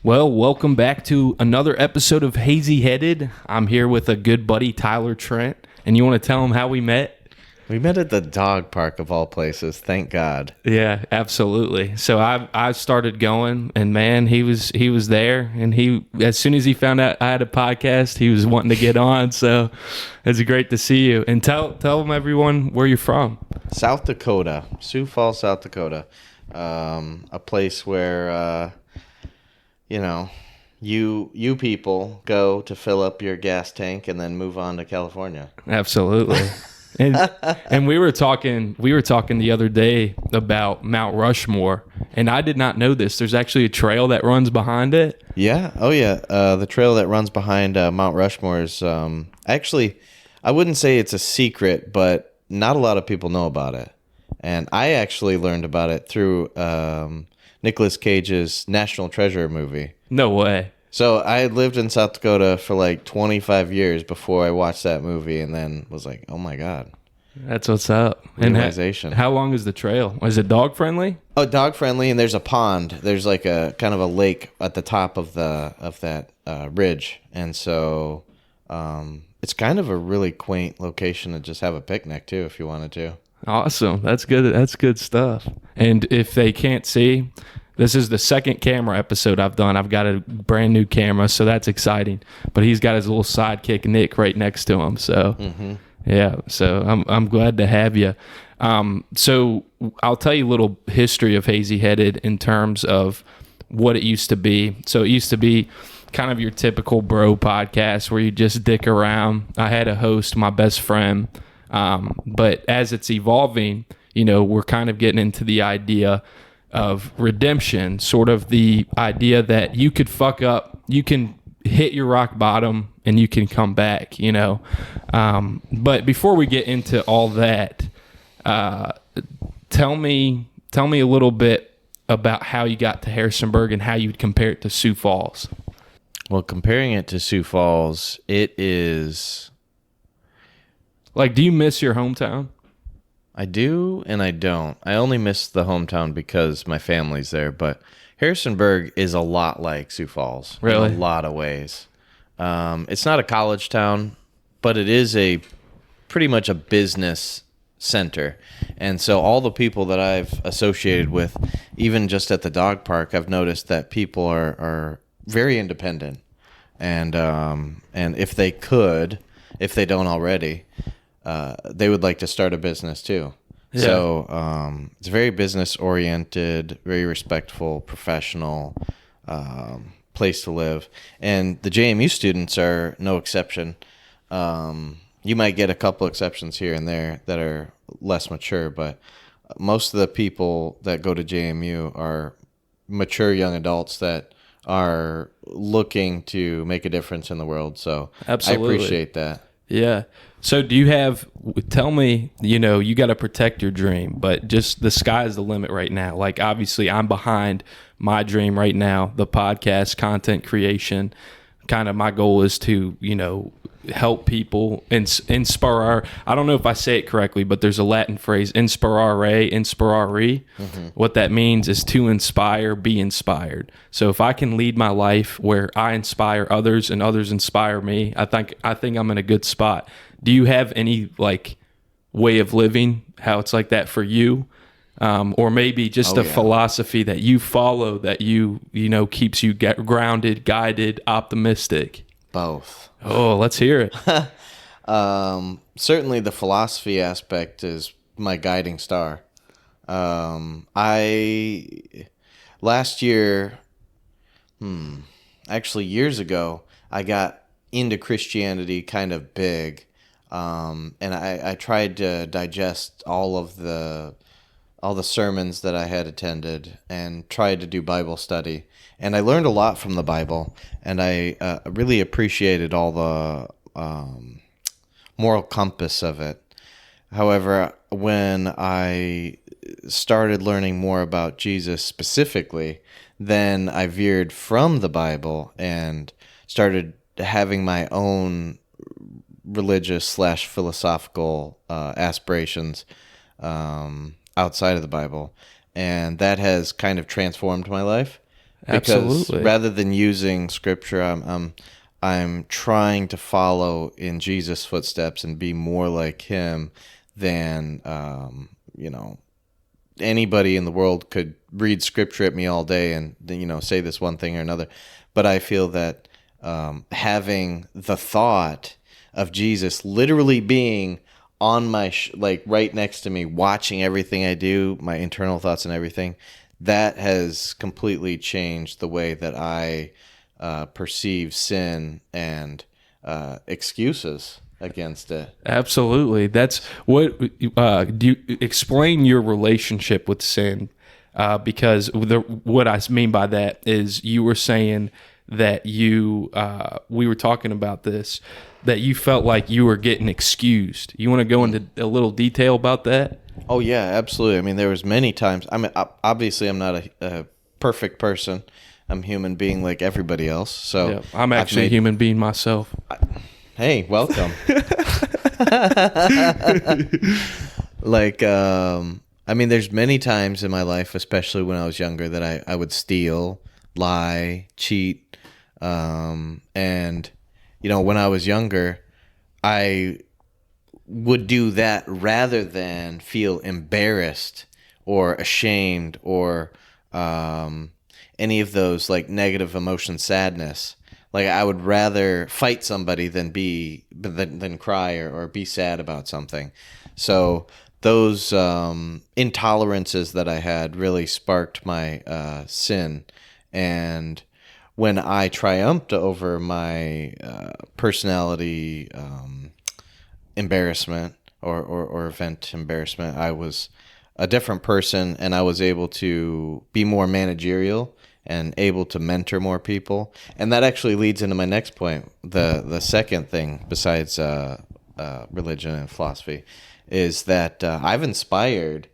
Well, welcome back to another episode of Hazy Headed. I'm here with a good buddy, Tyler Trent, and you want to tell him how we met? We met at the dog park of all places, thank God. Yeah, absolutely. So I started going, and man, he was there, and he as soon as he found out I had a podcast, he was wanting to get on. So it's great to see you. And tell them everyone where you're from. South Dakota, Sioux Falls, South Dakota, a place where you people go to fill up your gas tank and then move on to California. Absolutely. And we were talking the other day about Mount Rushmore, and I did not know this. There's actually a trail that runs behind it. Yeah. Oh, yeah. The trail that runs behind Mount Rushmore is actually, I wouldn't say it's a secret, but not a lot of people know about it. And I actually learned about it through Nicolas Cage's National Treasure movie. No way. So I had lived in South Dakota for like 25 years before I watched that movie, and then was like, oh my God. That's what's up. Realization. And how long is the trail? Is it dog friendly? Oh, dog friendly, and there's a pond. There's like a kind of a lake at the top of that ridge, and so it's kind of a really quaint location to just have a picnic too, if you wanted to. Awesome. That's good. That's good stuff. And if they can't see, this is the second camera episode I've done. I've got a brand new camera, so that's exciting. But he's got his little sidekick Nick right next to him. So yeah, so I'm glad to have you. So I'll tell you a little history of Hazy Headed in terms of what it used to be. So it used to be kind of your typical bro podcast where you just dick around. I had a host, my best friend. But as it's evolving, we're kind of getting into the idea of redemption, sort of the idea that you could fuck up, you can hit your rock bottom and you can come back, But before we get into all that, tell me a little bit about how you got to Harrisonburg and how you'd compare it to Sioux Falls. Well, comparing it to Sioux Falls, it is... Like, do you miss your hometown? I do and I don't. I only miss the hometown because my family's there, but Harrisonburg is a lot like Sioux Falls. Really? In a lot of ways. It's not a college town, but it is pretty much a business center. And so all the people that I've associated with, even just at the dog park, I've noticed that people are very independent. And if they don't already, they would like to start a business too. Yeah. So it's very business oriented, very respectful, professional place to live. And the JMU students are no exception. You might get a couple exceptions here and there that are less mature, but most of the people that go to JMU are mature young adults that are looking to make a difference in the world. So absolutely. I appreciate that. Yeah. So tell me, you got to protect your dream, but just the sky's the limit right now. Like, obviously I'm behind my dream right now, the podcast content creation. Kind of my goal is to, help people and inspire. I don't know if I say it correctly, but there's a Latin phrase, inspirare, inspirari. Mm-hmm. What that means is to inspire, be inspired. So if I can lead my life where I inspire others and others inspire me, I think I'm in a good spot. Do you have any way of living, how it's like that for you? Or maybe just philosophy that you follow that keeps you grounded, guided, optimistic? Both. Oh, let's hear it. Certainly the philosophy aspect is my guiding star. Years ago, I got into Christianity kind of big. And I tried to digest all the sermons that I had attended and tried to do Bible study. And I learned a lot from the Bible, and I really appreciated all the moral compass of it. However, when I started learning more about Jesus specifically, then I veered from the Bible and started having my own religious / philosophical aspirations outside of the Bible, and that has kind of transformed my life. Because Absolutely. rather than using scripture, I'm trying to follow in Jesus' footsteps and be more like him than anybody in the world could read scripture at me all day and say this one thing or another. But I feel that having the thought of Jesus literally being on my right next to me, watching everything I do, my internal thoughts and everything, that has completely changed the way that I perceive sin and excuses against it. Absolutely. That's what do you explain your relationship with sin? Because what I mean by that is you were saying that we were talking about this, that you felt like you were getting excused. You want to go into a little detail about that? Oh yeah, absolutely. I mean, there was many times. I mean, obviously, I'm not a perfect person. I'm a human being like everybody else. So Yeah, I'm actually a human being myself. Hey, welcome. I mean, there's many times in my life, especially when I was younger, that I would steal, lie, cheat, and when I was younger, I would do that rather than feel embarrassed or ashamed or any of those like negative emotion, sadness. Like I would rather fight somebody than cry or be sad about something. So those intolerances that I had really sparked my sin. And when I triumphed over my personality embarrassment or event embarrassment, I was a different person, and I was able to be more managerial and able to mentor more people. And that actually leads into my next point. The second thing besides religion and philosophy is that I've inspired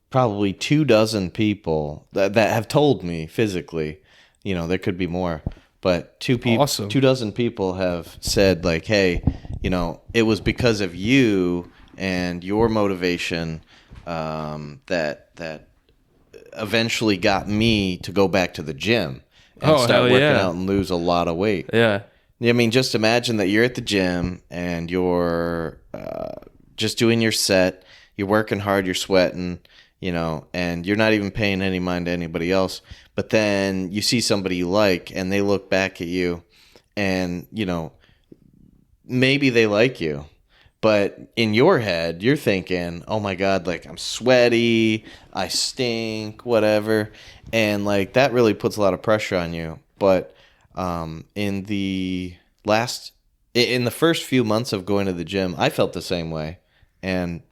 probably 24 people that have told me physically, there could be more, but Awesome. 24 people have said like, hey, it was because of you and your motivation that eventually got me to go back to the gym and start working out and lose a lot of weight. Yeah. I mean, just imagine that you're at the gym and you're just doing your set, you're working hard, you're sweating, and you're not even paying any mind to anybody else. But then you see somebody you like and they look back at you and, maybe they like you. But in your head, you're thinking, oh my God, like I'm sweaty, I stink, whatever. And like that really puts a lot of pressure on you. But in the first few months of going to the gym, I felt the same way. And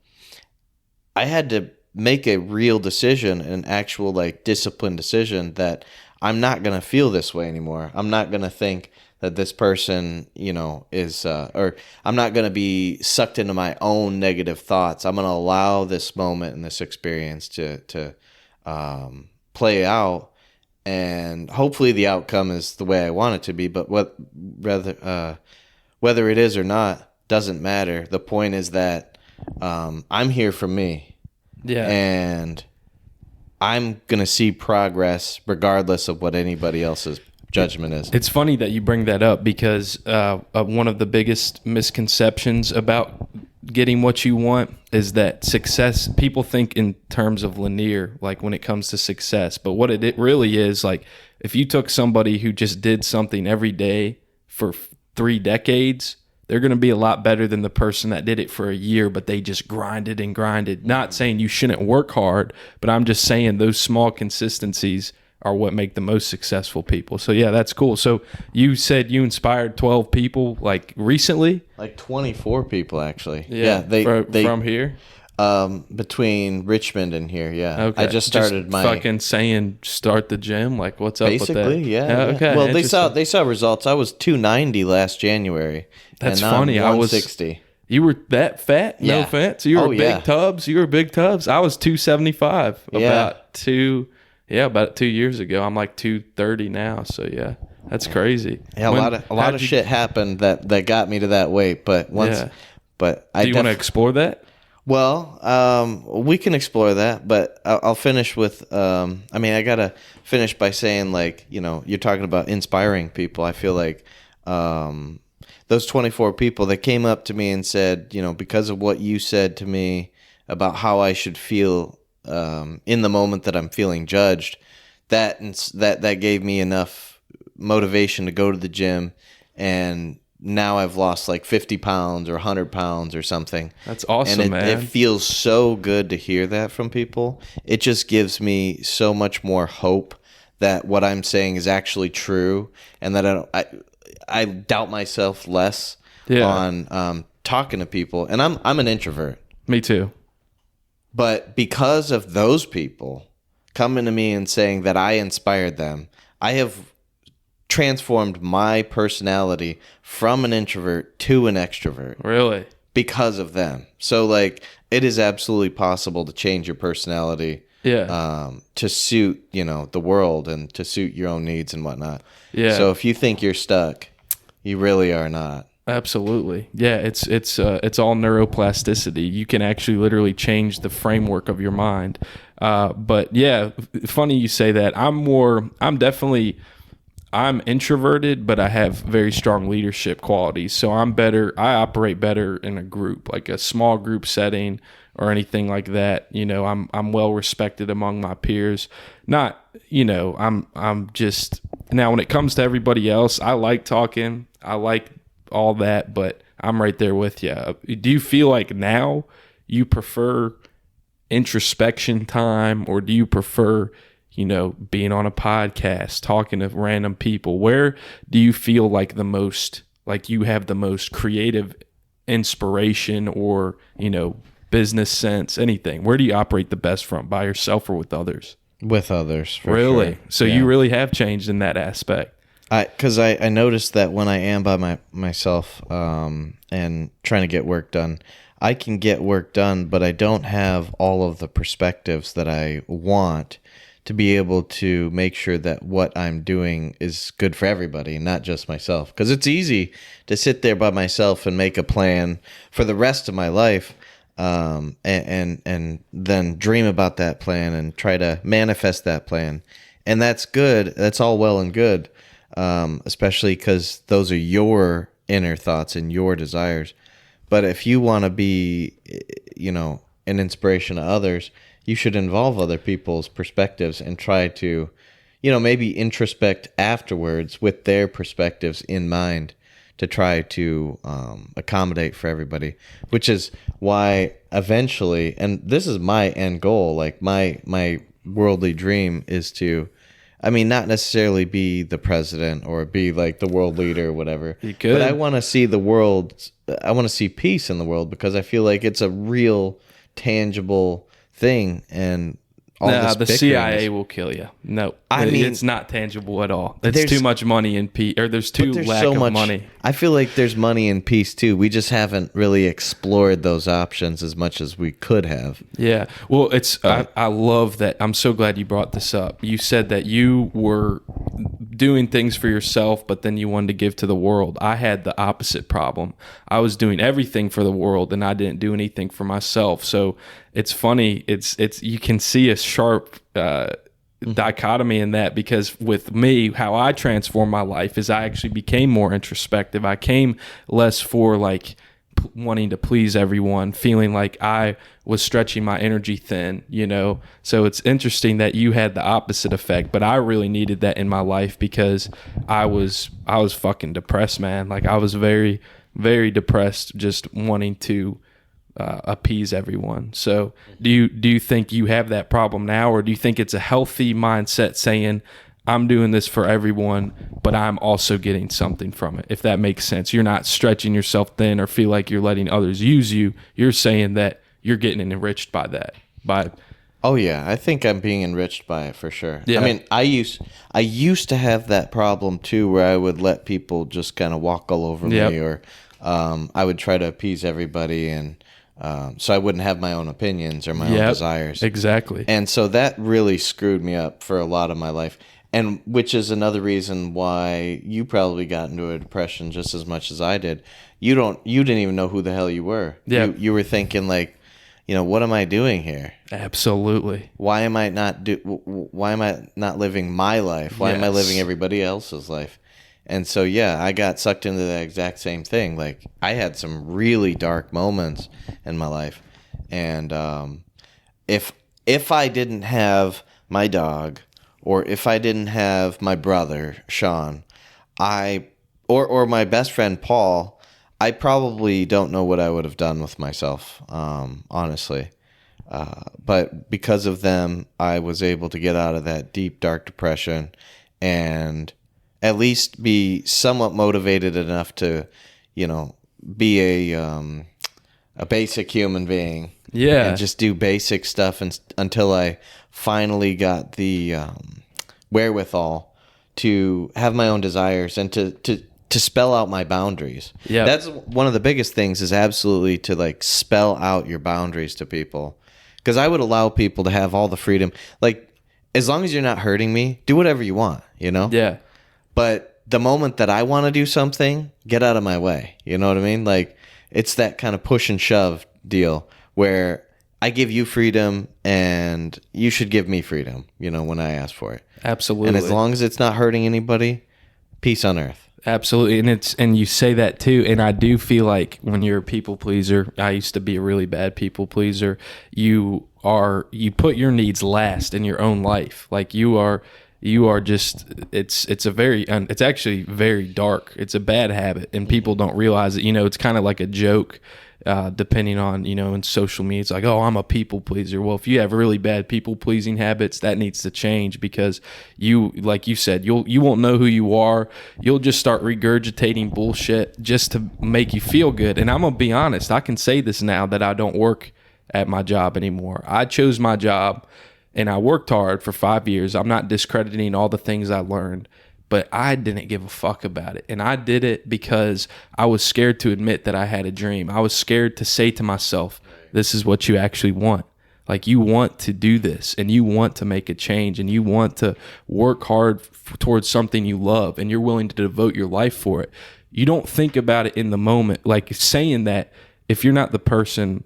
I had to make a real decision, an actual like disciplined decision that I'm not going to feel this way anymore. I'm not going to think that this person, is, or I'm not going to be sucked into my own negative thoughts. I'm going to allow this moment and this experience to play out, and hopefully the outcome is the way I want it to be. But whether it is or not doesn't matter. The point is that I'm here for me, and I'm going to see progress regardless of what anybody else's judgment is. It's funny that you bring that up because one of the biggest misconceptions about getting what you want is that success, people think in terms of linear, like when it comes to success. But what it really is, like if you took somebody who just did something every day for 3 decades, they're going to be a lot better than the person that did it for a year, but they just grinded and grinded. Not saying you shouldn't work hard, but I'm just saying those small consistencies are what make the most successful people. So yeah, that's cool. So you said you inspired 12 people like recently? Like 24 people actually. Yeah, they from here? Between Richmond and here, yeah. Okay. I just started my fucking saying start the gym. Like what's up with that? basically, yeah. Okay. Well, they saw results. I was 290 last January. That's and now funny. I'm 160. You were that fat? No Yeah. offense. You were big tubs. You were big tubs. I was 275 about 2 years ago. I'm like 230 now. So yeah, that's crazy. Yeah, a lot of shit happened that got me to that weight. But once, but I do you want to explore that? Well, we can explore that, but I'll finish with. I gotta finish by saying, like, you're talking about inspiring people. I feel like those 24 people that came up to me and said, because of what you said to me about how I should feel in the moment that I'm feeling judged, that gave me enough motivation to go to the gym, and now I've lost like 50 pounds or 100 pounds or something. That's awesome, and man. It feels so good to hear that from people. It just gives me so much more hope that what I'm saying is actually true, and that I doubt myself less on talking to people. And I'm an introvert. Me too. But because of those people coming to me and saying that I inspired them, I have transformed my personality from an introvert to an extrovert. Really? Because of them. So, like, it is absolutely possible to change your personality to suit, the world and to suit your own needs and whatnot. Yeah. So if you think you're stuck, you really are not. Absolutely. Yeah, it's all neuroplasticity. You can actually literally change the framework of your mind. But yeah, funny you say that. I'm introverted, but I have very strong leadership qualities. So I operate better in a group, like a small group setting or anything like that. I'm well respected among my peers. I'm just, now when it comes to everybody else, I like talking. I like all that, but I'm right there with you. Do you feel like now you prefer introspection time, or do you prefer, being on a podcast, talking to random people? Where do you feel like you have the most creative inspiration or, business sense, anything? Where do you operate the best from, by yourself or with others? With others, for really? Sure. So you really have changed in that aspect. Because I noticed that when I am by myself and trying to get work done, I can get work done, but I don't have all of the perspectives that I want to be able to make sure that what I'm doing is good for everybody, not just myself. Because it's easy to sit there by myself and make a plan for the rest of my life, and then dream about that plan and try to manifest that plan. And that's good. That's all well and good. Especially because those are your inner thoughts and your desires. But if you want to be, an inspiration to others, you should involve other people's perspectives and try to, maybe introspect afterwards with their perspectives in mind to try to accommodate for everybody, which is why eventually, and this is my end goal, like my worldly dream is to, not necessarily be the president or be like the world leader or whatever. You could. But I want to see the world. I want to see peace in the world, because I feel like it's a real, tangible thing. And all this the CIA will kill you. No, it's not tangible at all. It's too much money in peace, or there's lack of money. I feel like there's money in peace too. We just haven't really explored those options as much as we could have. Yeah. Well, I love that. I'm so glad you brought this up. You said that you were doing things for yourself, but then you wanted to give to the world. I had the opposite problem. I was doing everything for the world, and I didn't do anything for myself. So it's funny. It's you can see a sharp dichotomy in that, because with me, how I transformed my life is I actually became more introspective. I came less for wanting to please everyone, feeling like I was stretching my energy thin, So it's interesting that you had the opposite effect, but I really needed that in my life, because I was fucking depressed, man. Like, I was very, very depressed, just wanting to appease everyone. So do you think you have that problem now, or do you think it's a healthy mindset saying, I'm doing this for everyone, but I'm also getting something from it, if that makes sense? You're not stretching yourself thin or feel like you're letting others use you. You're saying that you're getting enriched by that. Oh yeah, I think I'm being enriched by it for sure. Yeah. I used to have that problem too, where I would let people just kind of walk all over me, or I would try to appease everybody, and so I wouldn't have my own opinions or my own desires. Exactly. And so that really screwed me up for a lot of my life. And which is another reason why you probably got into a depression just as much as I did. You didn't even know who the hell you were. Yeah. You were thinking like, what am I doing here? Absolutely. Why am I not living my life? Why am I living everybody else's life? And so, I got sucked into that exact same thing. Like, I had some really dark moments in my life. And if I didn't have my dog, or if I didn't have my brother, Sean, or my best friend, Paul, I probably don't know what I would have done with myself, honestly. But because of them, I was able to get out of that deep, dark depression and at least be somewhat motivated enough to, be a basic human being. Yeah. And just do basic stuff until I finally got the wherewithal to have my own desires and to spell out my boundaries. Yeah. That's one of the biggest things, is absolutely to like spell out your boundaries to people. Because I would allow people to have all the freedom. Like, as long as you're not hurting me, do whatever you want, Yeah. But the moment that I want to do something, get out of my way. You know what I mean? Like, it's that kind of push and shove deal where I give you freedom and you should give me freedom, when I ask for it. Absolutely. And as long as it's not hurting anybody, peace on earth. Absolutely. And you say that too. And I do feel like when you're a people pleaser, I used to be a really bad people pleaser. You put your needs last in your own life. Like you are just, it's actually very dark. It's a bad habit and people don't realize it. It's kind of like a joke. Depending on, in social media, it's like, oh, I'm a people pleaser. Well, if you have really bad people pleasing habits, that needs to change, because like you said, you won't know who you are. You'll just start regurgitating bullshit just to make you feel good. And I'm going to be honest, I can say this now that I don't work at my job anymore. I chose my job and I worked hard for 5 years. I'm not discrediting all the things I learned, but I didn't give a fuck about it. And I did it because I was scared to admit that I had a dream. I was scared to say to myself, this is what you actually want. Like, you want to do this and you want to make a change and you want to work hard towards something you love and you're willing to devote your life for it. You don't think about it in the moment. Like, saying that, if you're not the person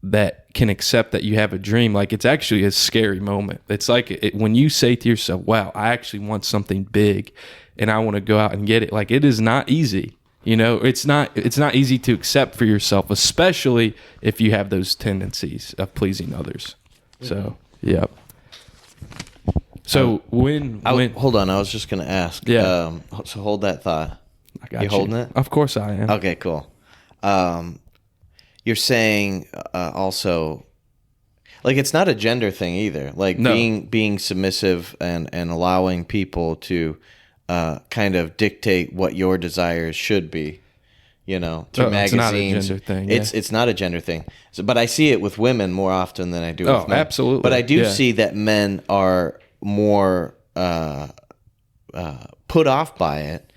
that can accept that you have a dream, like, it's actually a scary moment. It's like when you say to yourself, wow, I actually want something big and I want to go out and get it. Like, it is not easy. It's not easy to accept for yourself, especially if you have those tendencies of pleasing others. So, yeah. So hold on, I was just going to ask. Yeah. So hold that thought. I got you holding it? Of course I am. Okay, cool. You're saying also, like, it's not a gender thing either. Like, no. being submissive and allowing people to kind of dictate what your desires should be, through magazines. It's not a gender thing. Yeah. It's not a gender thing. So, but I see it with women more often than I do with men. Absolutely. But I do see that men are more put off by it.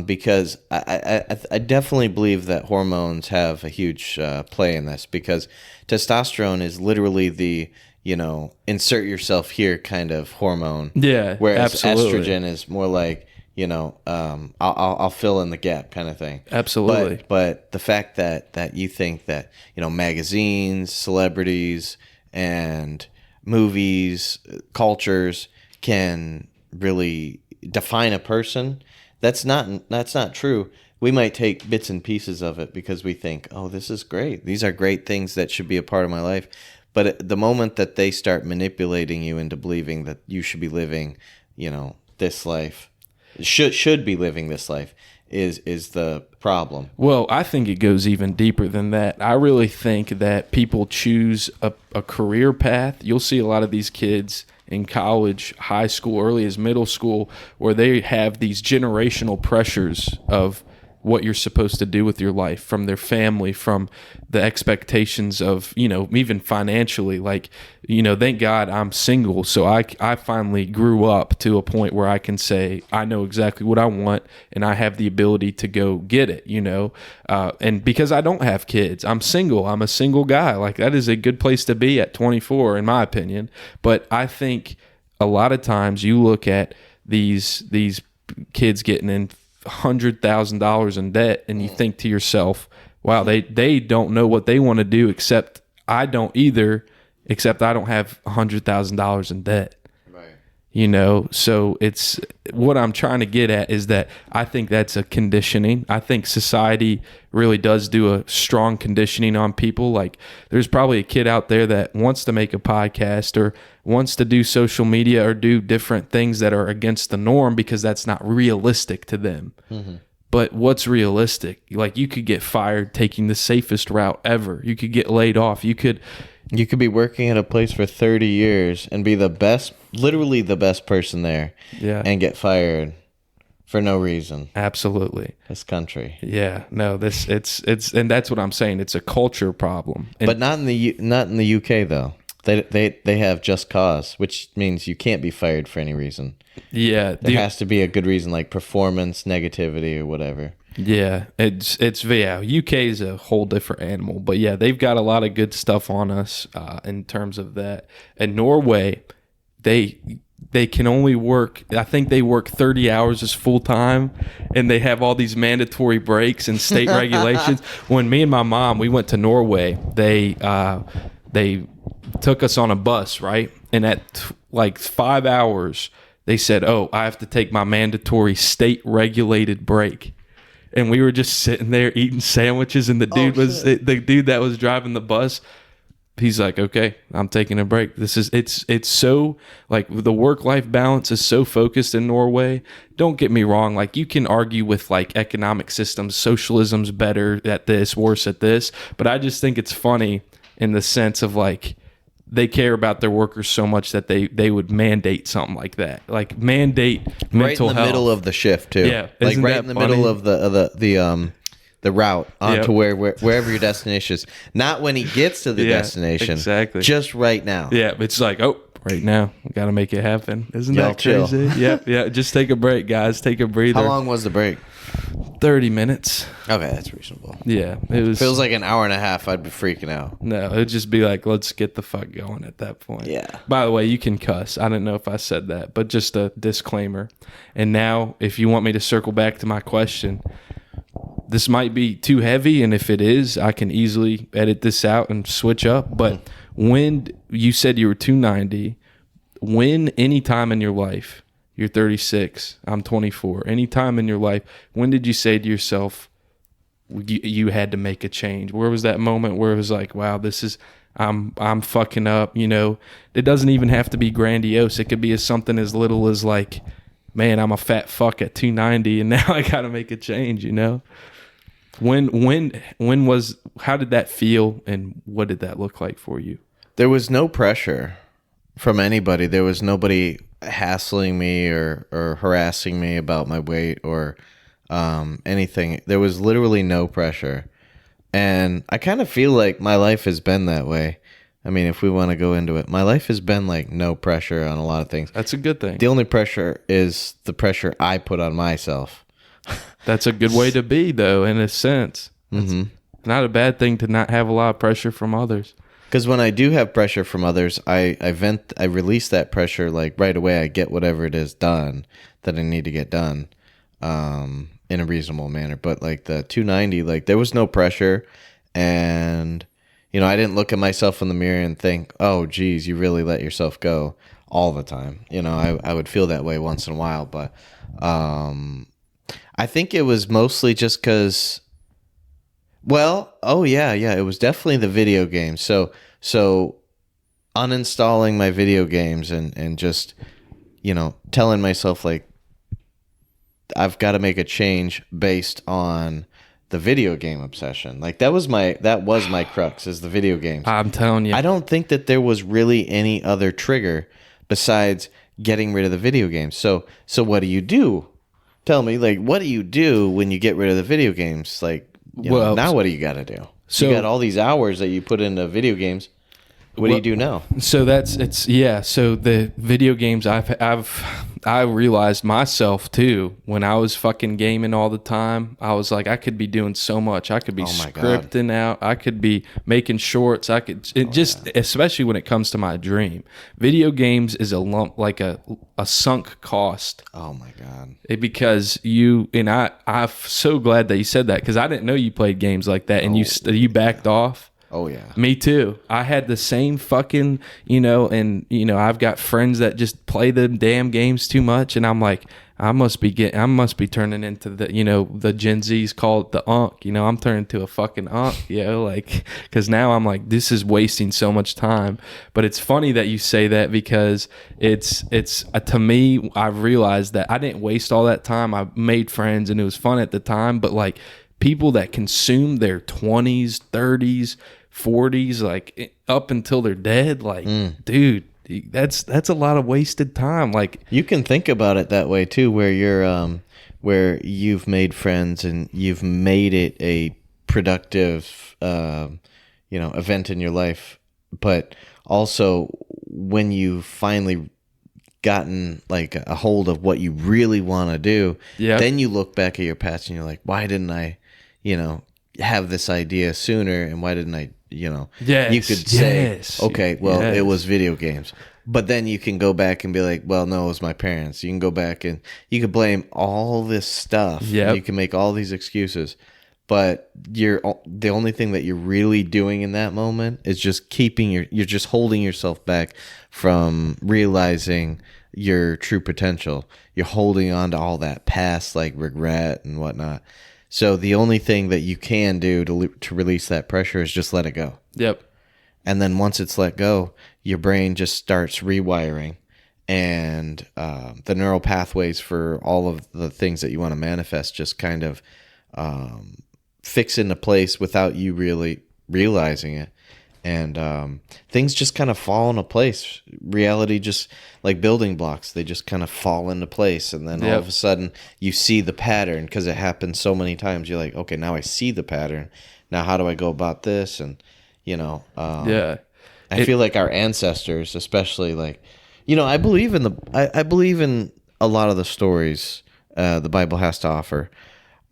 Because I definitely believe that hormones have a huge play in this, because testosterone is literally the, insert yourself here kind of hormone. Yeah, whereas absolutely. estrogen is more like, I'll fill in the gap kind of thing. Absolutely. But the fact that you think that, magazines, celebrities, and movies, cultures can really define a person. That's not true. We might take bits and pieces of it because we think, oh, this is great. These are great things that should be a part of my life. But at the moment that they start manipulating you into believing that you should be living, this life, should be living this life, is the problem. Well, I think it goes even deeper than that. I really think that people choose a career path. You'll see a lot of these kids in college, high school, early as middle school, where they have these generational pressures of what you're supposed to do with your life from their family, from the expectations of, even financially. Like, thank God I'm single. So I finally grew up to a point where I can say, I know exactly what I want and I have the ability to go get it, and because I don't have kids, I'm single. I'm a single guy. Like, that is a good place to be at 24, in my opinion. But I think a lot of times you look at these kids getting in $100,000 in debt and you think to yourself, wow, they don't know what they want to do except I don't either, except I don't have $100,000 in debt. So it's what I'm trying to get at is that I think that's a conditioning. I think society really does do a strong conditioning on people. Like there's probably a kid out there that wants to make a podcast or wants to do social media or do different things that are against the norm because that's not realistic to them. Mm-hmm. But what's realistic? Like you could get fired taking the safest route ever. You could get laid off. You could be working at a place for 30 years and be the best, literally the best person there. Yeah. And get fired for no reason. Absolutely. This country. Yeah. No, it's and that's what I'm saying. It's a culture problem. And but not in the UK though. They have just cause, which means you can't be fired for any reason. Yeah. There has to be a good reason like performance, negativity or whatever. Yeah, it's UK is a whole different animal, but yeah, they've got a lot of good stuff on us in terms of that. And Norway, they can only work. I think they work 30 hours as full time, and they have all these mandatory breaks and state regulations. When me and my mom we went to Norway, they took us on a bus, right? And at like 5 hours, they said, "Oh, I have to take my mandatory state regulated break." And we were just sitting there eating sandwiches, and the dude that was driving the bus. He's like, "Okay, I'm taking a break." It's so like the work-life balance is so focused in Norway. Don't get me wrong, like you can argue with like economic systems, socialism's better at this, worse at this, but I just think it's funny in the sense of like they care about their workers so much that they would mandate something like that, like mandate mental right in the health. Middle of the shift too. Yeah, like right in the funny? Middle of the route onto wherever your destination is. Not when he gets to the destination, exactly. Just right now. Yeah, it's like right now we got to make it happen. Isn't that chill. crazy? Yeah. Just take a break, guys. Take a breather. How long was the break? 30 minutes. Okay, that's reasonable. Yeah, it was. Feels like an hour and a half. I'd be freaking out. No, it'd just be like, let's get the fuck going at that point. Yeah. By the way, you can cuss. I don't know if I said that, but just a disclaimer. And now, if you want me to circle back to my question, this might be too heavy, and if it is, I can easily edit this out and switch up. But when you said you were 290, when any time in your life, you're 36, I'm 24, any time in your life, when did you say to yourself, you had to make a change? Where was that moment where it was like, wow, I'm fucking up, It doesn't even have to be grandiose. It could be something as little as like, man, I'm a fat fuck at 290 and now I got to make a change, How did that feel and what did that look like for you? There was no pressure from anybody. There was nobody hassling me or harassing me about my weight or anything. There was literally no pressure. And I kind of feel like my life has been that way. I mean, if we want to go into it, my life has been like no pressure on a lot of things. That's a good thing. The only pressure is the pressure I put on myself. That's a good way to be, though, in a sense. It's not a bad thing to not have a lot of pressure from others. Because when I do have pressure from others, I release that pressure like right away. I get whatever it is done that I need to get done in a reasonable manner. But like the 290, like there was no pressure, and I didn't look at myself in the mirror and think, oh, geez, you really let yourself go all the time. I would feel that way once in a while, but I think it was mostly just because. Well, it was definitely the video games. So uninstalling my video games and just, telling myself like I've got to make a change based on the video game obsession. Like that was my crux is the video games. I'm telling you. I don't think that there was really any other trigger besides getting rid of the video games. So what do you do? Tell me, like, what do you do when you get rid of the video games? Like, now what do you got to do? So you got all these hours that you put into video games. What do you do now? So So the video games I realized myself too when I was fucking gaming all the time. I was like, I could be doing so much. I could be scripting out. I could be making shorts. Especially when it comes to my dream. Video games is a lump, like a sunk cost. Oh my God! Because I'm so glad that you said that because I didn't know you played games like that and you backed off. Oh yeah. Me too. I had the same fucking, and I've got friends that just play the damn games too much, and I'm like, I must be turning into the Gen Z's call it the unk. I'm turning to a fucking unk, like, because now I'm like, this is wasting so much time. But it's funny that you say that, because it's to me, I've realized that I didn't waste all that time. I made friends and it was fun at the time, but like people that consume their 20s, 30s, 40s, like up until they're dead, like, dude, that's a lot of wasted time. Like, you can think about it that way too, where where you've made friends and you've made it a productive event in your life, but also when you finally gotten like a hold of what you really want to do, then you look back at your past and you're like, why didn't I have this idea sooner, and why didn't I, you could say, okay, well, it was video games. But then you can go back and be like, well, no, it was my parents. You can go back and you can blame all this stuff. You can make all these excuses. But the only thing that you're really doing in that moment is just you're just holding yourself back from realizing your true potential. You're holding on to all that past, like regret and whatnot. So the only thing that you can do to release that pressure is just let it go. Yep. And then once it's let go, your brain just starts rewiring, and the neural pathways for all of the things that you want to manifest just kind of fix into place without you really realizing it. And things just kind of fall into place. Reality, just like building blocks, they just kind of fall into place. And then all of a sudden you see the pattern, because it happens so many times. You're like, okay, now I see the pattern. Now how do I go about this? And, I feel like our ancestors, especially, like, I believe in I believe in a lot of the stories the Bible has to offer.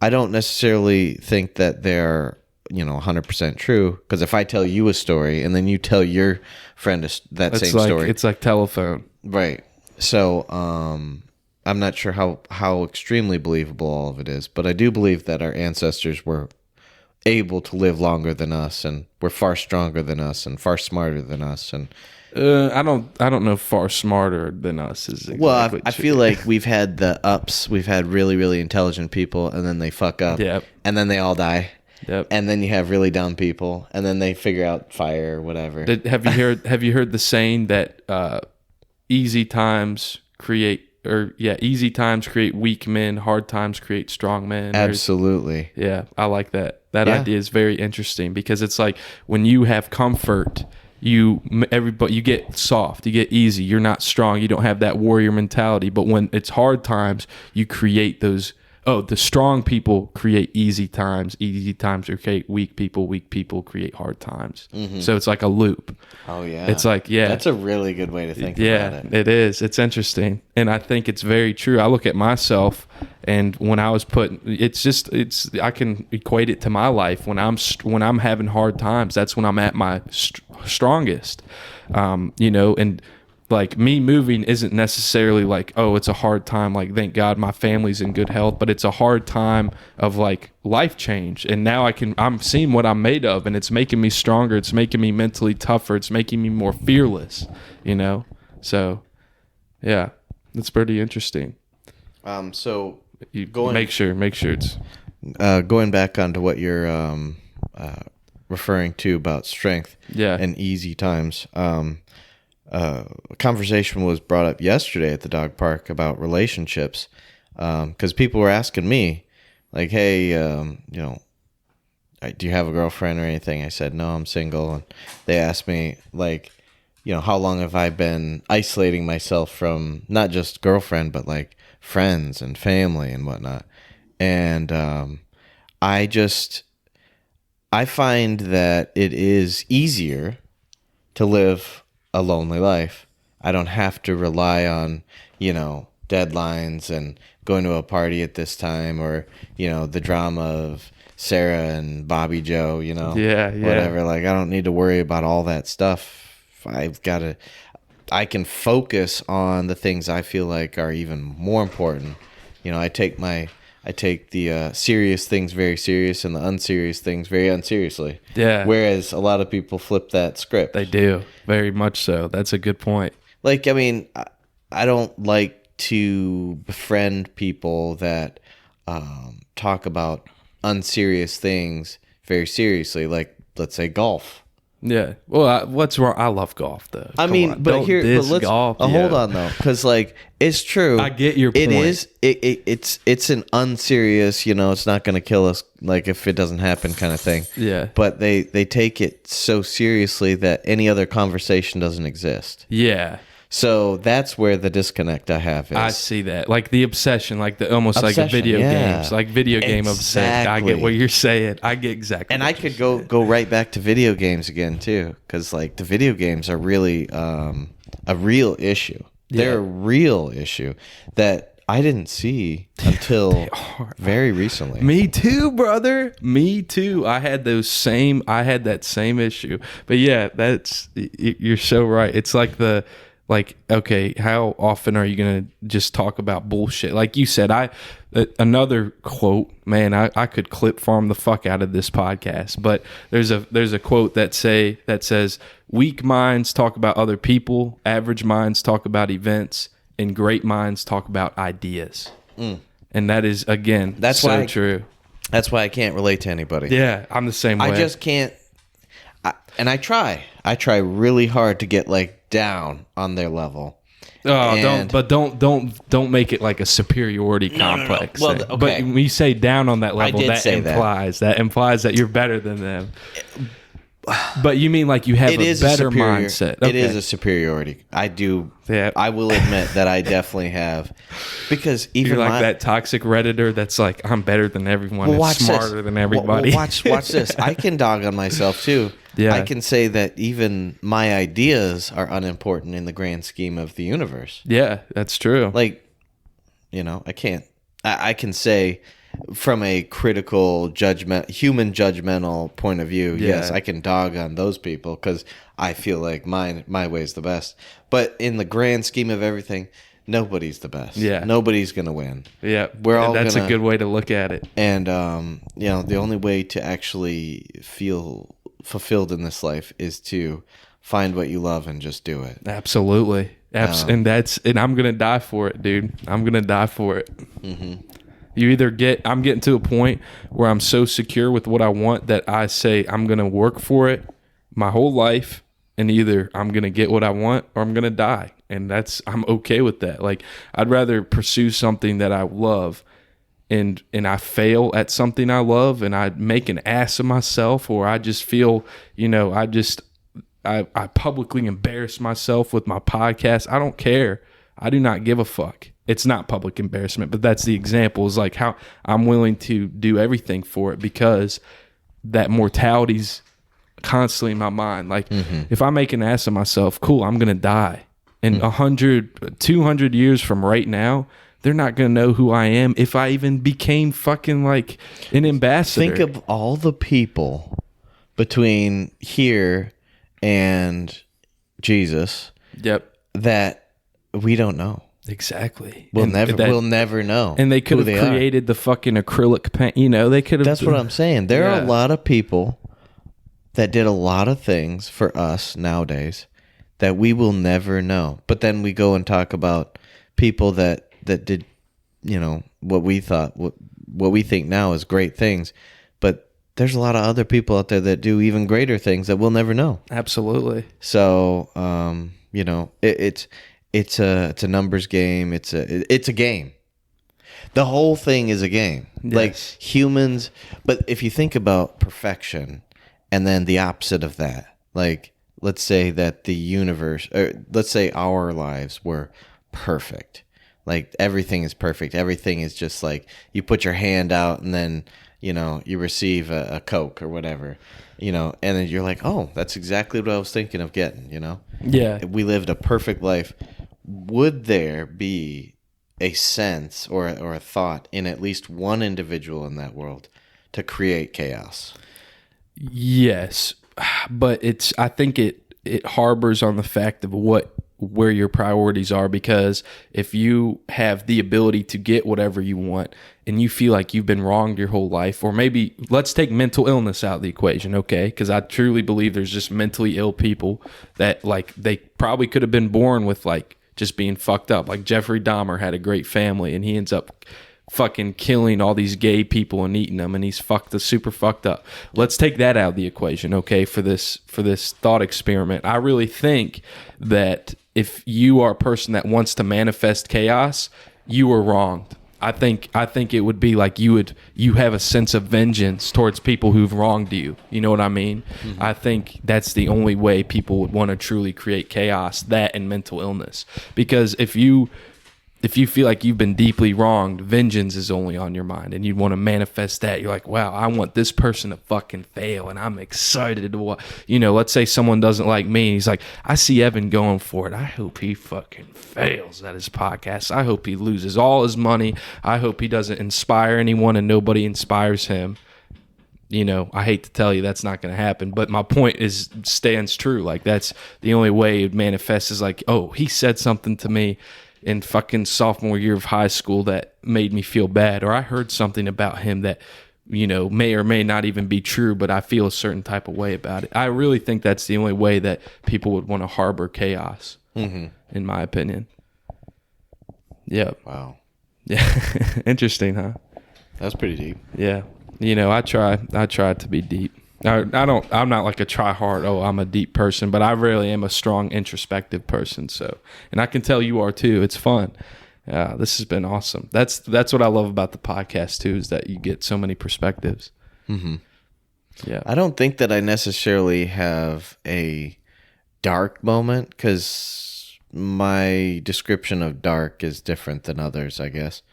I don't necessarily think that they're 100% true, because if I tell you a story and then you tell your friend story, it's like telephone, right? So I'm not sure how extremely believable all of it is, but I do believe that our ancestors were able to live longer than us, and were far stronger than us, and far smarter than us. And I don't know, far smarter than us is exactly well, I feel like we've had the ups. We've had really, really intelligent people, and then they fuck up, and then they all die. And then you have really dumb people, and then they figure out fire or whatever. Have you heard the saying that easy times create weak men, hard times create strong men? Absolutely. I like that. That idea is very interesting, because it's like when you have comfort, you get soft, you get easy, you're not strong, you don't have that warrior mentality. But when it's hard times, you create those. The strong people create easy times create weak people create hard times. So it's like a loop. Oh yeah. It's like, that's a really good way to think about it. It is. It's interesting. And I think it's very true. I look at myself, and when I was I can equate it to my life. When I'm having hard times, that's when I'm at my strongest. And like, me moving isn't necessarily like, oh, it's a hard time, like, thank God my family's in good health, but it's a hard time of like life change. And now I'm seeing what I'm made of, and it's making me stronger. It's making me mentally tougher. It's making me more fearless, So yeah, that's pretty interesting. So you make sure it's going back onto what you're referring to about strength and easy times. A conversation was brought up yesterday at the dog park about relationships, because people were asking me, like, hey, do you have a girlfriend or anything? I said, no, I'm single. And they asked me, like, how long have I been isolating myself from not just girlfriend, but like friends and family and whatnot. And I find that it is easier to live a lonely life. I don't have to rely on, deadlines and going to a party at this time, or, the drama of Sarah and Bobby Joe, whatever. Like, I don't need to worry about all that stuff. I can focus on the things I feel like are even more important. I take my I take the serious things very serious and the unserious things very unseriously. Yeah. Whereas a lot of people flip that script. They do. Very much so. That's a good point. Like, I mean, I don't like to befriend people that talk about unserious things very seriously. Like, let's say golf. Yeah. Well, what's wrong? I love golf, though. I mean, but Don't here, diss but let's golf. hold on though, because like it's true. I get your point. It is. It's an unserious. You know, it's not going to kill us. Like if it doesn't happen, kind of thing. Yeah. But they take it so seriously that any other conversation doesn't exist. Yeah. So that's where the disconnect I have is. I see that. Like the obsession, like the almost like a video games, like video game obsession. I get what you're saying. I get exactly. And I could go right back to video games again too, because like the video games are really a real issue. They're a real issue that I didn't see until very recently. Me too, brother. Me too. I had that same issue. But yeah, you're so right. It's like okay, how often are you going to just talk about bullshit? Like you said, another quote, man, I could clip farm the fuck out of this podcast, but there's a quote that says, weak minds talk about other people, average minds talk about events, and great minds talk about ideas. And that is, again, that's so true. That's why I can't relate to anybody. Yeah, I'm the same way. I just can't. And I try really hard to get like down on their level. Oh, don't make it like a superiority complex. No. Well, okay. But when you say down on that level, that implies that you're better than them. But you mean like you have a better mindset. Okay. It is a superiority. I do. Yeah. I will admit that I definitely have, because even you're like that toxic Redditor that's like, I'm better than everyone. Well, smarter than everybody. Watch this. I can dog on myself too. Yeah. I can say that even my ideas are unimportant in the grand scheme of the universe. Yeah, that's true. Like, you know, I can say from a critical human judgmental point of view, yes, I can dog on those people because I feel like my way is the best. But in the grand scheme of everything, nobody's the best. Yeah, nobody's gonna win. Yeah, that's a good way to look at it. And you know, the only way to actually feel fulfilled in this life is to find what you love and just do it. Absolutely. And I'm gonna die for it, dude. I'm gonna die for it. Mm-hmm. I'm getting to a point where I'm so secure with what I want that I say I'm going to work for it my whole life, and either I'm going to get what I want or I'm going to die. And I'm okay with that. Like, I'd rather pursue something that I love and I fail at something I love and I make an ass of myself, or I just feel, you know, I publicly embarrass myself with my podcast. I don't care. I do not give a fuck. It's not public embarrassment, but that's the example, is like how I'm willing to do everything for it because that mortality's constantly in my mind. Like, if I make an ass of myself, cool, I'm going to die. And 100, 200 years from right now, they're not going to know who I am if I even became fucking like an ambassador. Think of all the people between here and Jesus. Yep. That we don't know. Exactly. We'll never know. And they could have created the fucking acrylic paint. You know, they could have. That's what I'm saying. There are a lot of people that did a lot of things for us nowadays that we will never know. But then we go and talk about people that did, you know, what we think now is great things. But there's a lot of other people out there that do even greater things that we'll never know. Absolutely. So, you know, it's a numbers game. It's a game. The whole thing is a game. Yes. Like humans, but if you think about perfection and then the opposite of that, like let's say that the universe, or let's say our lives were perfect. Like everything is perfect. Everything is just like you put your hand out and then, you know, you receive a Coke or whatever, you know, and then you're like, oh, that's exactly what I was thinking of getting, you know? Yeah. If we lived a perfect life, would there be a sense or a thought in at least one individual in that world to create chaos? Yes, but I think it harbors on the fact of what where your priorities are, because if you have the ability to get whatever you want and you feel like you've been wronged your whole life, or maybe let's take mental illness out of the equation, okay? Because I truly believe there's just mentally ill people that like they probably could have been born with like just being fucked up. Like Jeffrey Dahmer had a great family and he ends up fucking killing all these gay people and eating them, and he's super fucked up. Let's take that out of the equation, okay, for this thought experiment. I really think that if you are a person that wants to manifest chaos, you were wronged. I think it would be like you have a sense of vengeance towards people who've wronged you. You know what I mean? Mm-hmm. I think that's the only way people would want to truly create chaos, that and mental illness. Because if you feel like you've been deeply wronged, vengeance is only on your mind, and you want to manifest that. You're like, wow, I want this person to fucking fail, and I'm excited to, let's say someone doesn't like me, and he's like, I see Evan going for it. I hope he fucking fails at his podcast. I hope he loses all his money. I hope he doesn't inspire anyone and nobody inspires him. I hate to tell you that's not going to happen, but my point stands true. Like, that's the only way it manifests, is like, oh, he said something to me in fucking sophomore year of high school that made me feel bad, or I heard something about him that, may or may not even be true, but I feel a certain type of way about it. I really think that's the only way that people would want to harbor chaos, in my opinion. Yeah. Wow. Yeah. Interesting, huh? That's pretty deep. Yeah. I try to be deep. I'm not like a try hard, I'm a deep person, but I really am a strong introspective person. So, and I can tell you are too. It's fun. This has been awesome. That's what I love about the podcast too, is that you get so many perspectives. Mm-hmm. Yeah. I don't think that I necessarily have a dark moment, because my description of dark is different than others, I guess.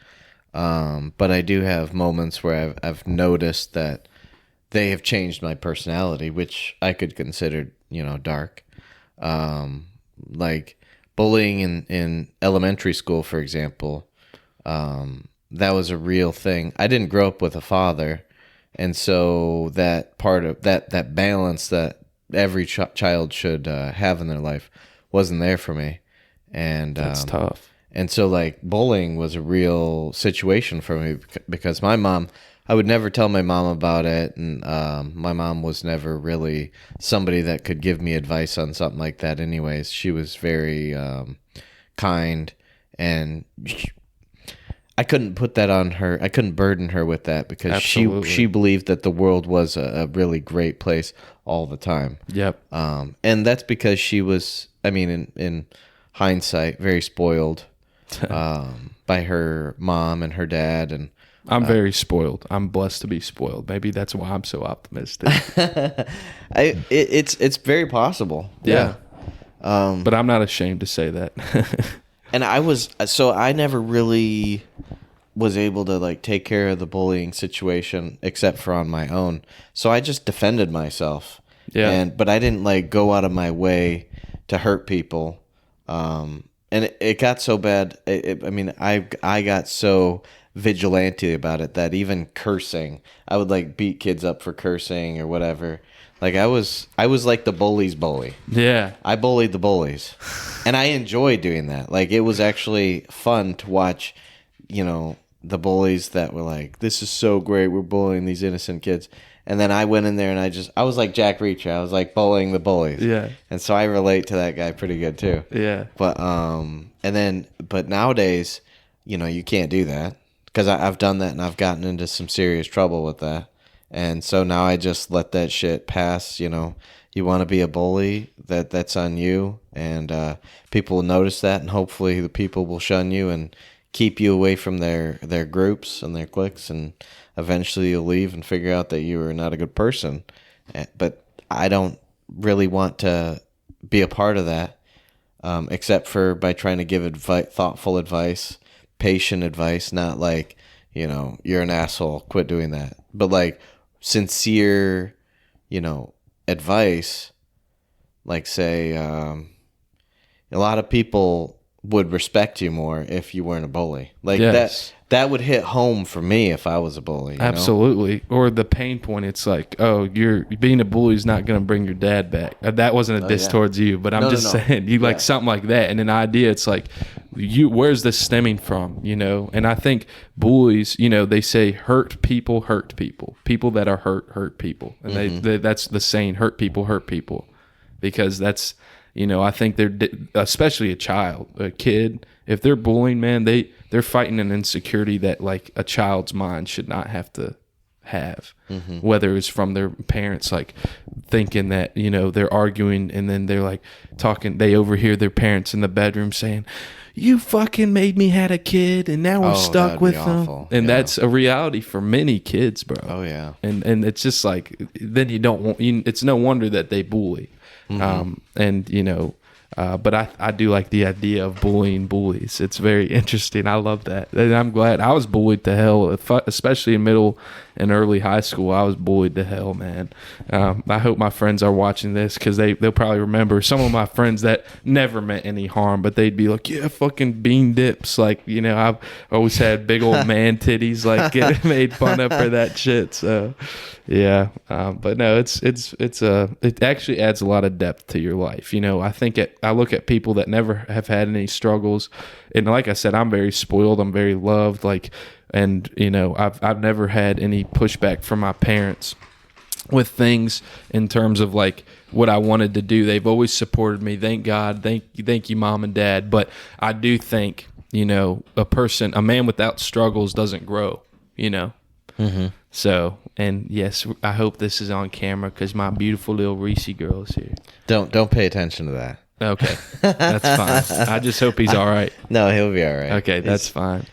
But I do have moments where I've noticed that they have changed my personality, which I could consider, dark. Like bullying in elementary school, for example, that was a real thing. I didn't grow up with a father, and so that part of that balance that every child should have in their life wasn't there for me. And that's tough. And so, like, bullying was a real situation for me, because my mom, I would never tell my mom about it, and my mom was never really somebody that could give me advice on something like that anyways. She was very kind, and I couldn't put that on her. I couldn't burden her with that, because she believed that the world was a really great place all the time. Yep. And that's because she was, in hindsight, very spoiled by her mom and her dad, and I'm very spoiled. I'm blessed to be spoiled. Maybe that's why I'm so optimistic. It's very possible. Yeah. But I'm not ashamed to say that. And I never really was able to like take care of the bullying situation except for on my own. So I just defended myself. Yeah. But I didn't like go out of my way to hurt people. And it got so bad. I got so vigilante about it that even cursing, I would like beat kids up for cursing or whatever. Like I was like the bully's bully. Yeah. I bullied the bullies. And I enjoyed doing that. Like it was actually fun to watch, the bullies that were like, this is so great, we're bullying these innocent kids. And then I went in there and I was like Jack Reacher. I was like bullying the bullies. Yeah. And so I relate to that guy pretty good too. Yeah. But nowadays, you can't do that, because I've done that and I've gotten into some serious trouble with that. And so now I just let that shit pass. You want to be a bully, that's on you, and people will notice that, and hopefully the people will shun you and keep you away from their groups and their cliques, and eventually you'll leave and figure out that you are not a good person. But I don't really want to be a part of that, except for by trying to give thoughtful advice, patient advice, not like, you're an asshole, quit doing that. But like sincere, advice, like say, a lot of people would respect you more if you weren't a bully. Like yes. that would hit home for me if I was a bully. You know? Absolutely. Or the pain point, it's like, oh, you're being a bully is not going to bring your dad back. That wasn't a diss towards you, but I'm just saying, you like something like that. And an idea, it's like, where's this stemming from, you know? And I think bullies, you know, they say hurt people. People that are hurt people. And that's the saying, hurt people. Because that's, you know, I think they're, especially a kid, if they're bullying, man, they're fighting an insecurity that like a child's mind should not have to have, whether it's from their parents, like thinking that, you know, they're arguing and then they're like talking, they overhear their parents in the bedroom saying, you fucking made me had a kid and now I'm stuck with them. And that's a reality for many kids, bro. Oh yeah. And it's just like, then you don't want, it's no wonder that they bully. And you know, but I do like the idea of bullying bullies. It's very interesting. I love that. And I'm glad. I was bullied to hell, especially in middle and early high school. I was bullied to hell, man. I hope my friends are watching this because they'll probably remember some of my friends that never meant any harm, but they'd be like, yeah, fucking bean dips. Like, you know, I've always had big old man titties, like getting made fun of for that shit. So yeah. But no, it actually adds a lot of depth to your life. You know, I think I look at people that never have had any struggles, and like I said, I'm very spoiled. I'm very loved. Like, and you know, I've never had any pushback from my parents with things in terms of like what I wanted to do. They've always supported me. Thank God. Thank you, mom and dad. But I do think, you know, a man without struggles doesn't grow. You know. So, and yes, I hope this is on camera because my beautiful little Reese girl is here. Don't pay attention to that. Okay, that's fine. I just hope he's all right. No, he'll be all right. Okay, that's fine.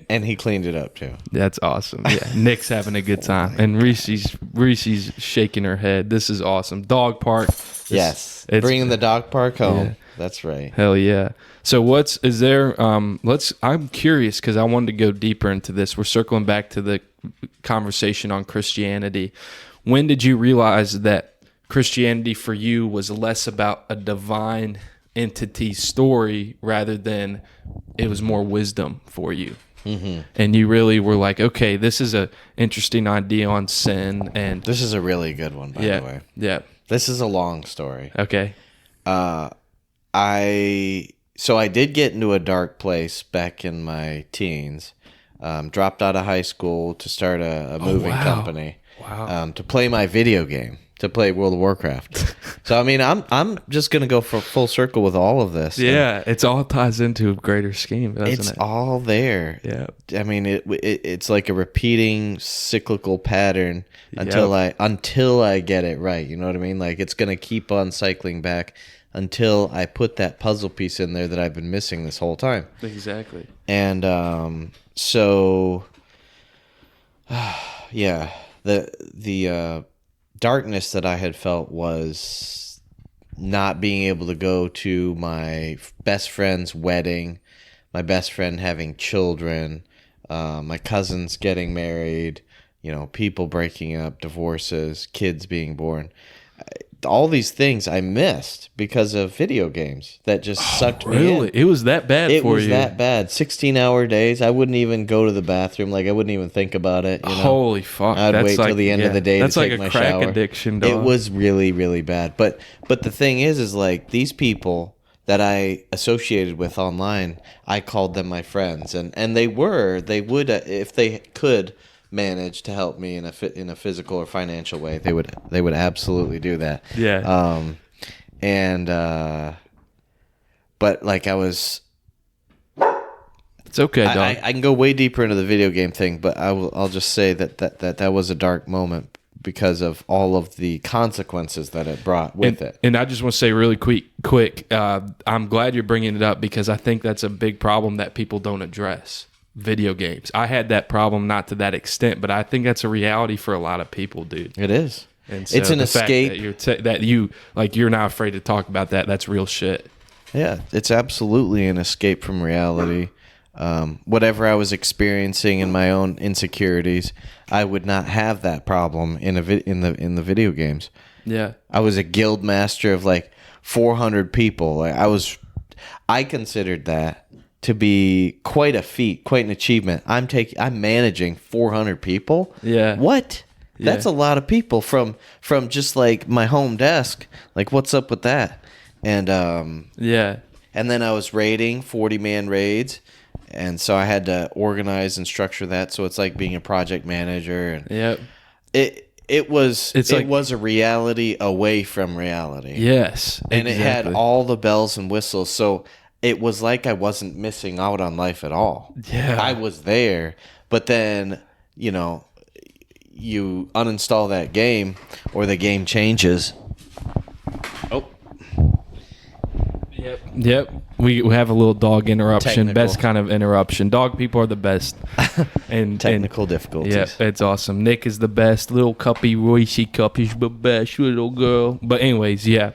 And he cleaned it up too. That's awesome. Yeah, Nick's having a good time, and Reese's shaking her head. This is awesome. Dog park. Yes, bringing the dog park home. Yeah. That's right. Hell yeah. So I'm curious because I wanted to go deeper into this. We're circling back to the conversation on Christianity. When did you realize that Christianity for you was less about a divine entity story rather than it was more wisdom for you? And you really were like, okay, this is a interesting idea on sin, and this is a really good one, by the way. Yeah. This is a long story. Okay. I did get into a dark place back in my teens. Dropped out of high school to start a moving company. Wow. To play my video game, to play World of Warcraft. So I mean, I'm just gonna go for full circle with all of this. Yeah, it's all ties into a greater scheme, doesn't it? It's all there. Yeah. I mean, it's like a repeating cyclical pattern until I get it right. You know what I mean? Like it's gonna keep on cycling back until I put that puzzle piece in there that I've been missing this whole time. Exactly. And so, yeah, the darkness that I had felt was not being able to go to my best friend's wedding, my best friend having children, my cousins getting married, you know, people breaking up, divorces, kids being born. All these things I missed because of video games that just sucked me in. Really? It was that bad for you? It was that bad. 16-hour days. I wouldn't even go to the bathroom. Like, I wouldn't even think about it. You know? Holy fuck. I'd wait till the end of the day to take my shower. That's like a crack addiction, dog. It was really, really bad. But the thing is like, these people that I associated with online, I called them my friends. And they would, if they could manage to help me in a physical or financial way, they would absolutely do that. Yeah. But like it's okay, dog. I can go way deeper into the video game thing, but I'll just say that was a dark moment because of all of the consequences that it brought with it. And I just want to say really quick, I'm glad you're bringing it up because I think that's a big problem that people don't address. Video games. I had that problem, not to that extent, but I think that's a reality for a lot of people, dude. It is. And so it's an escape. You're not afraid to talk about that. That's real shit. Yeah, it's absolutely an escape from reality. Whatever I was experiencing in my own insecurities, I would not have that problem in the video games. Yeah, I was a guild master of like 400 people. I considered that to be quite a feat, quite an achievement. I'm managing 400 people. Yeah. What? Yeah. That's a lot of people from just like my home desk. Like, what's up with that? And Yeah. and then I was raiding 40-man raids, and so I had to organize and structure that. So it's like being a project manager, and Yep. it was like, a reality away from reality. Yes. And exactly. it had all the bells and whistles. So it was like I wasn't missing out on life at all. Yeah. I was there, but then, you know, you uninstall that game or the game changes. Oh. Yep. We have a little dog interruption. Technical. Best kind of interruption. Dog people are the best. And Technical difficulties. Yeah, it's awesome. Nick is the best. Little cuppy Royce cup. He's the best little girl. But anyways, yeah.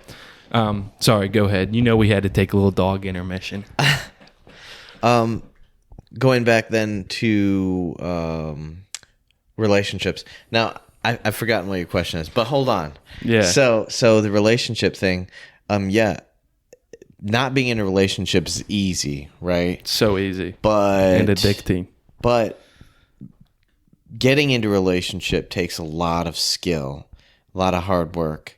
Sorry, go ahead. You know we had to take a little dog intermission. Going back then to relationships. Now, I've forgotten what your question is, but hold on. Yeah. So the relationship thing, yeah, not being in a relationship is easy, right? So easy. But And addicting. But getting into a relationship takes a lot of skill, a lot of hard work.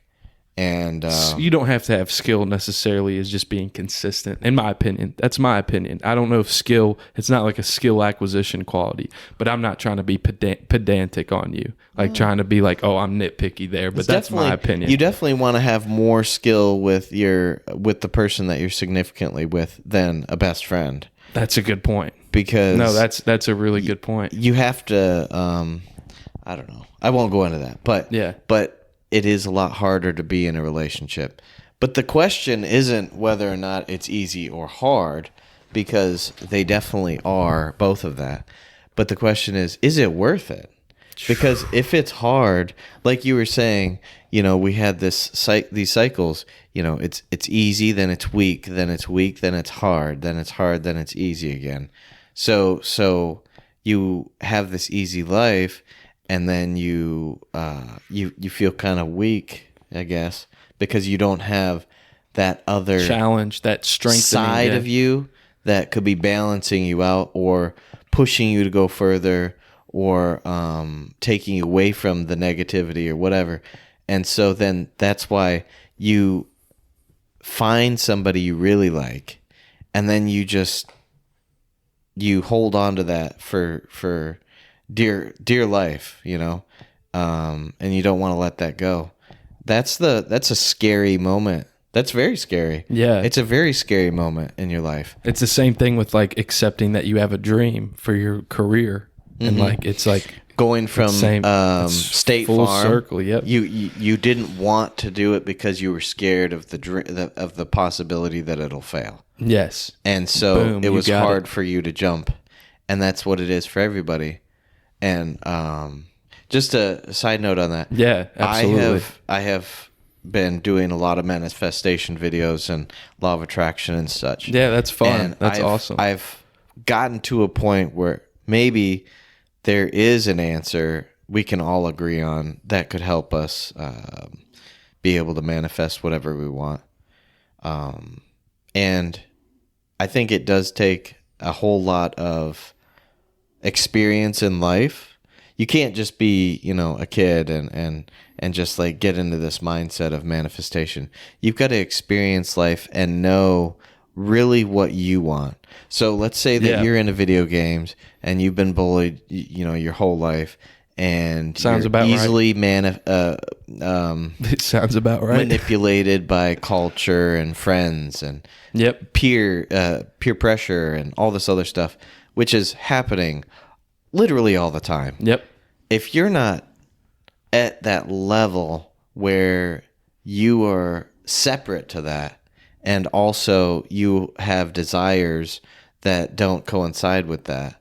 And You don't have to have skill necessarily, as just being consistent, in my opinion. That's my opinion. I don't know if skill, it's not like a skill acquisition quality, but I'm not trying to be pedantic on you, like trying to be like, oh, I'm nitpicky there, but that's my opinion. You definitely want to have more skill with the person that you're significantly with than a best friend. That's a good point. Because no, that's a really good point. You have to, I don't know. I won't go into that, but yeah. But it is a lot harder to be in a relationship. But the question isn't whether or not it's easy or hard, because they definitely are, both of that. But the question is it worth it? Because if it's hard, like you were saying, you know, we had these cycles, you know, it's easy, then it's weak, then it's weak, then it's hard, then it's hard, then it's easy again. So you have this easy life, and then you feel kind of weak, I guess, because you don't have that other challenge, that strengthening side of you that could be balancing you out or pushing you to go further, or taking you away from the negativity or whatever. And so then that's why you find somebody you really like, and then you hold on to that for dear life, you know, and you don't want to let that go. That's a scary moment. That's very scary. Yeah. It's a very scary moment in your life. It's the same thing with like accepting that you have a dream for your career. And like, it's like going from State full Farm. Circle. Yep. You didn't want to do it because you were scared of the possibility that it'll fail. Yes. And so Boom, it was hard for you to jump, and that's what it is for everybody. And just a side note on that. Yeah, absolutely. I have been doing a lot of manifestation videos and law of attraction and such. Yeah, that's fun. And That's awesome. I've gotten to a point where maybe there is an answer we can all agree on that could help us be able to manifest whatever we want. And I think it does take a whole lot of experience in life. You can't just be, you know, a kid and just like get into this mindset of manifestation. You've got to experience life and know really what you want. So let's say that you're into video games and you've been bullied, you know, your whole life, and sounds you're about easily right. It sounds about right. manipulated by culture and friends and peer pressure and all this other stuff, which is happening literally all the time. Yep. If you're not at that level where you are separate to that, and also you have desires that don't coincide with that,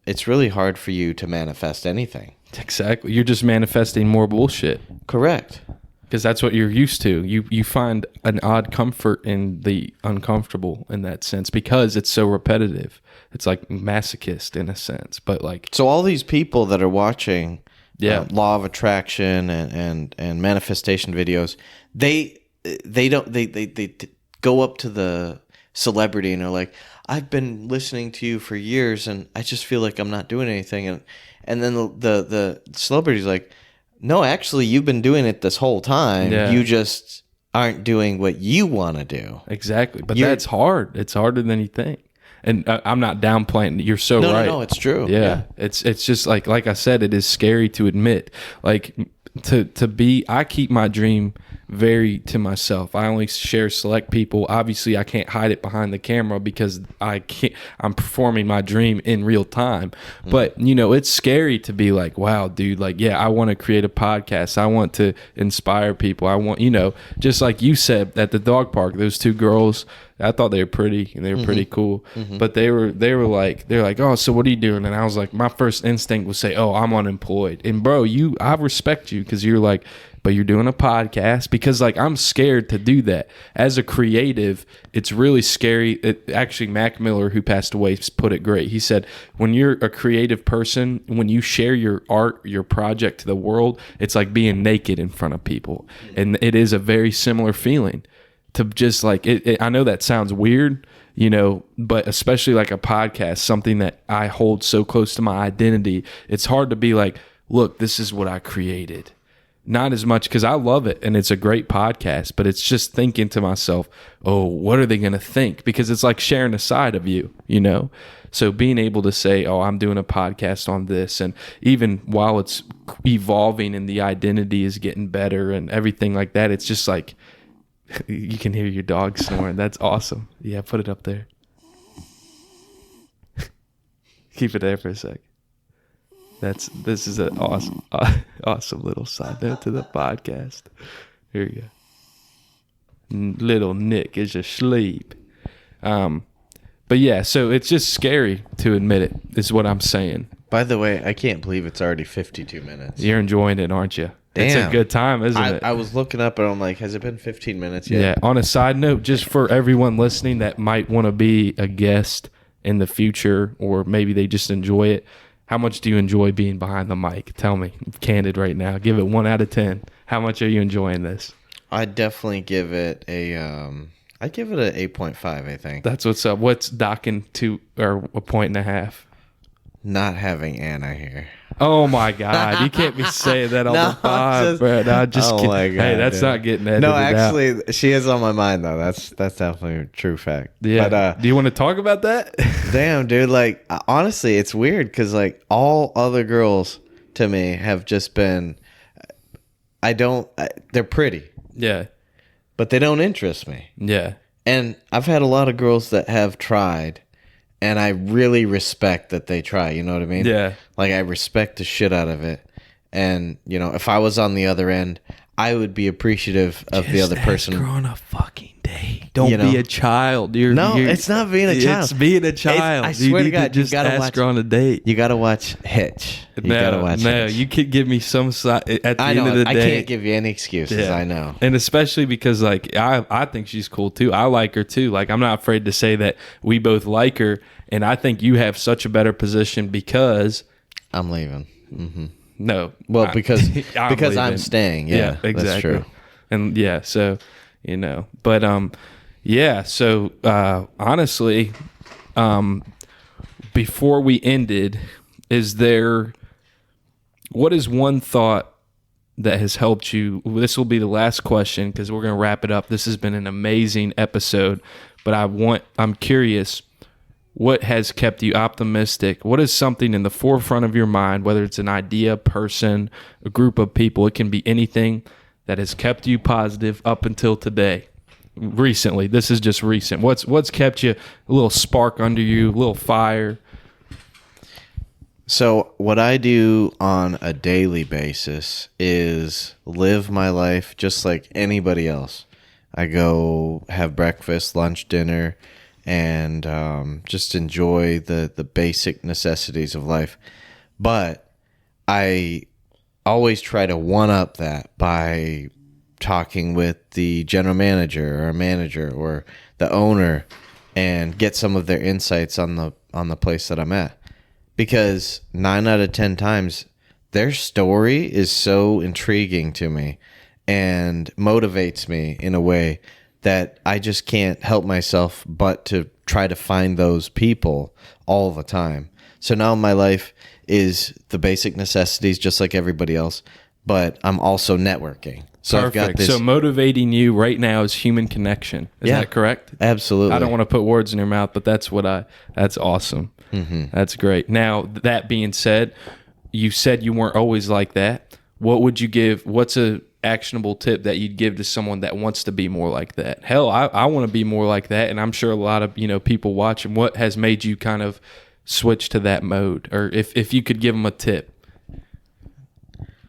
it's really hard for you to manifest anything. Exactly. You're just manifesting more bullshit. Correct. Because that's what you're used to. You find an odd comfort in the uncomfortable in that sense, because it's so repetitive. It's like masochist in a sense, but like, so all these people that are watching law of attraction and manifestation videos, they go up to the celebrity and are like, I've been listening to you for years, and I just feel like I'm not doing anything. And then the celebrity's like, no, actually, you've been doing it this whole time. Yeah. You just aren't doing what you want to do. Exactly. But that's hard. It's harder than you think. And I'm not downplaying. You're so right. No, it's true. Yeah. It's just like I said, it is scary to admit. Like I keep my dream very to myself. I only share select people. Obviously, I can't hide it behind the camera because I'm performing my dream in real time. But, it's scary to be like, wow, dude, like, yeah, I want to create a podcast. I want to inspire people. I want, just like you said at the dog park, those two girls, I thought they were pretty and they were pretty cool, but they're like, oh, so what are you doing? And I was like, my first instinct was say, oh, I'm unemployed. And bro, I respect you because you're like, but you're doing a podcast, because like I'm scared to do that as a creative. It's really scary. Actually, Mac Miller, who passed away, put it great. He said, when you're a creative person, when you share your art, your project to the world, it's like being naked in front of people, and it is a very similar feeling. To just like I know that sounds weird, but especially like a podcast, something that I hold so close to my identity, it's hard to be like, look, this is what I created. Not as much because I love it and it's a great podcast, but it's just thinking to myself, oh, what are they going to think? Because it's like sharing a side of you, So being able to say, oh, I'm doing a podcast on this, and even while it's evolving and the identity is getting better and everything like that, it's just like, you can hear your dog snoring. That's awesome. Yeah, put it up there. Keep it there for a sec. This is an awesome little side note to the podcast. Here you go. Little Nick is asleep. But yeah, so it's just scary to admit it, is what I'm saying. By the way, I can't believe it's already 52 minutes. You're enjoying it, aren't you? Damn. It's a good time, isn't it? I was looking up and I'm like, has it been 15 minutes yet? Yeah. On a side note, just for everyone listening that might want to be a guest in the future, or maybe they just enjoy it, how much do you enjoy being behind the mic? Tell me, I'm candid right now. Give it 1 out of 10. How much are you enjoying this? I definitely give it I give it an 8.5, I think. That's what's up. What's docking to, or 1.5? Not having Anna here. Oh my God! You can't be saying that on the pod, bro. No, just oh my God, hey, that's dude. Not getting edited. No, out. actually, she is on my mind though. That's definitely a true fact. Yeah. But, do you want to talk about that? Damn, dude. Like, honestly, it's weird because like all other girls to me have just been. They're pretty. Yeah. But they don't interest me. Yeah. And I've had a lot of girls that have tried. And I really respect that they try, you know what I mean? Yeah. Like, I respect the shit out of it. And, if I was on the other end, I would be appreciative of the other person. Ask her on a fucking date. Don't be a child. It's not being a child. It's being a child. I swear to God, you gotta ask her on a date. You got to watch Hitch. No, you could give me some side at the end of the day. I can't give you any excuses. I know. And especially because like I think she's cool too. I like her too. Like, I'm not afraid to say that we both like her, and I think you have such a better position because I'm leaving. Mm-hmm. No, well, because leaving. I'm staying. Yeah, exactly. That's true. And yeah, so but yeah. So honestly, before we ended, what is one thought that has helped you? This will be the last question because we're going to wrap it up. This has been an amazing episode, but I'm curious, what has kept you optimistic? What is something in the forefront of your mind, whether it's an idea, person, a group of people, it can be anything that has kept you positive up until today? Recently, this is just recent. What's kept you a little spark under you, a little fire? So what I do on a daily basis is live my life just like anybody else. I go have breakfast, lunch, dinner, and just enjoy the basic necessities of life. But I always try to one-up that by talking with the general manager or manager or the owner and get some of their insights on the place that I'm at. Because 9 out of 10 times, their story is so intriguing to me and motivates me in a way that I just can't help myself but to try to find those people all the time. So now my life is the basic necessities, just like everybody else, but I'm also networking. So Perfect. I've got this. So motivating you right now is human connection. Is that correct? Absolutely. I don't want to put words in your mouth, but that's that's awesome. That's great. Now, that being said, you said you weren't always like that. What would you give? What's a actionable tip that you'd give to someone that wants to be more like that? Hell, I want to be more like that, and I'm sure a lot of people watching. What has made you kind of switch to that mode, or if you could give them a tip?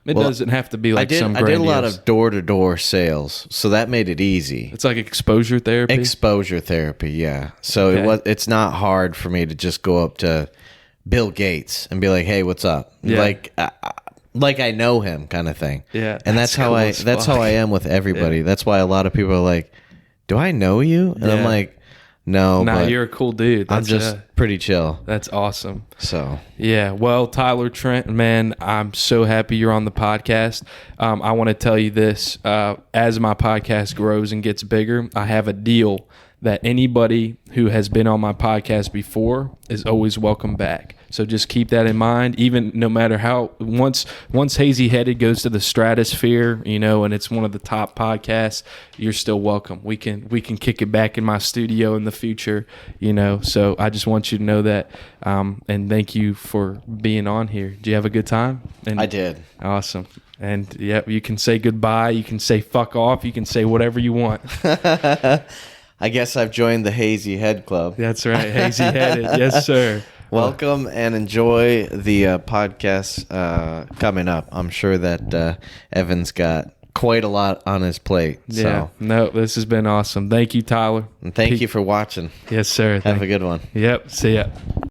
It doesn't have to be like some grandiose. I did a lot of door-to-door sales, so that made it easy. It's like exposure therapy? Exposure therapy, yeah. So it's not hard for me to just go up to Bill Gates and be like, "Hey, what's up?" Yeah. Like I know him, kind of thing. Yeah, and that's how I am with everybody. Yeah. That's why a lot of people are like, "Do I know you?" And I'm like, "No, but you're a cool dude. I'm just pretty chill." That's awesome. So yeah, well, Tyler Trent, man, I'm so happy you're on the podcast. I want to tell you this: as my podcast grows and gets bigger, I have a deal that anybody who has been on my podcast before is always welcome back. So just keep that in mind. Even no matter how once Hazy Headed goes to the stratosphere, and it's one of the top podcasts, you're still welcome. We can kick it back in my studio in the future, So I just want you to know that, and thank you for being on here. Did you have a good time? I did. Awesome. And yeah, you can say goodbye. You can say fuck off. You can say whatever you want. I guess I've joined the Hazy Head Club. That's right, Hazy Headed. Yes, sir. Welcome and enjoy the podcast coming up. I'm sure that Evan's got quite a lot on his plate. Yeah. So. No, this has been awesome. Thank you, Tyler. And thank you for watching. Yes, sir. Have a good one. Yep. See ya.